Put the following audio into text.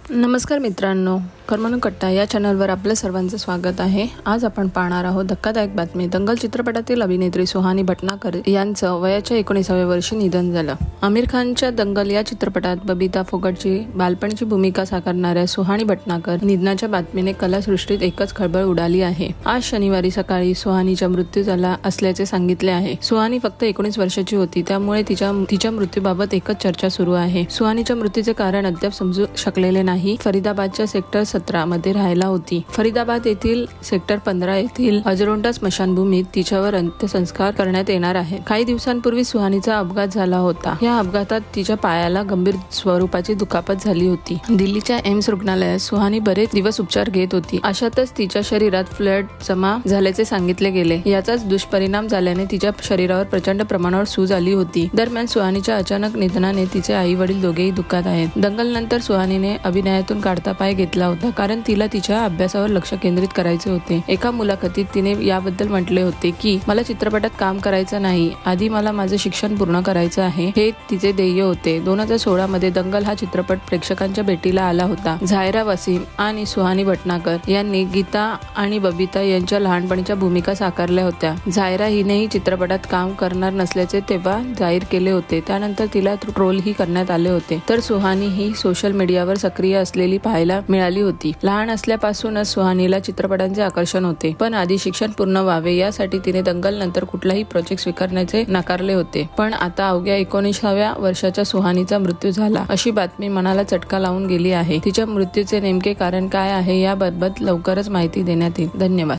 नमस्कार मित्रांनो, कर्मनुकट्टा या चॅनलवर आपल्या सर्वांचं स्वागत आहे। आज आपण पाहणार आहोत धक्कादायक बातमी। दंगल चित्रपटातील अभिनेत्री सुहानी भटनागर यांचं वयाच्या 19व्या वर्षी निधन झालं। आमिर खानच्या दंगल या चित्रपटात बबिता फोगटची बालपणीची भूमिका साकारणाऱ्या सुहानी भटनागर निधनाच्या बातमीने कलासृष्टीत एकच खळबळ उडाली आहे। आज शनिवारी सकाळी सुहानीचा मृत्यू झाला असल्याचे सांगितले आहे। सुहानी फक्त 19 वर्षाची होती, त्यामुळे तिच्या मृत्यूबाबत एकच चर्चा सुरू आहे। सुहानीच्या मृत्यूचे कारण अद्याप समजू शकलेले नाही। फरीदाबादच्या सेक्टर 17 मध्ये राहायला होती। फरीदाबाद येथील सेक्टर 15 येथील अजरोंडा स्मशानभूमीत तिच्यावर अंत्यसंस्कार करण्यात येणार आहे। काही दिवसांपूर्वी सुहानीचा अपघात झाला होता। या अपघातात तिच्या पायाला गंभीर स्वरूपाची दुखापत झाली होती। दिल्लीच्या एम्स रुग्णालयात सुहानी बरेच दिवस उपचार घेत होती। अशातच तिच्या शरीरात फ्लड जमा झाल्याचे सांगितले गेले। याचाच दुष्परिणाम झाल्याने तिच्या शरीरावर प्रचंड प्रमाणावर सूज आली होती। दरम्यान सुहानीच्या अचानक निधनाने तिचे आई वडील दोघेही दुःखात आहेत। दंगल नंतर सुहानीने अभिनयातून काढता पाय घेतला होता, कारण तिला तिच्या अभ्यासावर लक्ष केंद्रित करायचे होते। एका मुलाखतीत तिने याबद्दल म्हटले होते की मला चित्रपटात काम करायचं नाही, आधी मला माझे शिक्षण पूर्ण करायचं आहे, हे तिचे ध्येय होते। 2016 मध्ये दंगल हा चित्रपट प्रेक्षकांच्या भेटीला आला होता। झायरा वसीम आणि सुहानी भटनागर यांनी गीता आणि बबिता यांच्या लहानपणीच्या भूमिका साकारल्या होत्या। झायरा हिनेही चित्रपटात काम करणार नसल्याचे तेव्हा जाहीर केले होते। त्यानंतर तिला ट्रोलही करण्यात आले होते। तर सुहानी ही सोशल मीडियावर सक्रिय असलेली पाहायला मिळाली होती। लहान असल्यापासूनच सुहानीला चित्रपटांचे आकर्षण होते, पण आधी शिक्षण पूर्ण व्हावे यासाठी तिने दंगल नंतर कुठलाही प्रोजेक्ट स्वीकारण्याचे नाकारले होते। पण आता अवघ्या 19व्या वर्षाच्या सुहानीचा मृत्यू झाला अशी बातमी मनाला चटका लावून गेली आहे। तिच्या मृत्यूचे नेमके कारण काय आहे याबाबत लवकरच माहिती देण्यात येईल। धन्यवाद।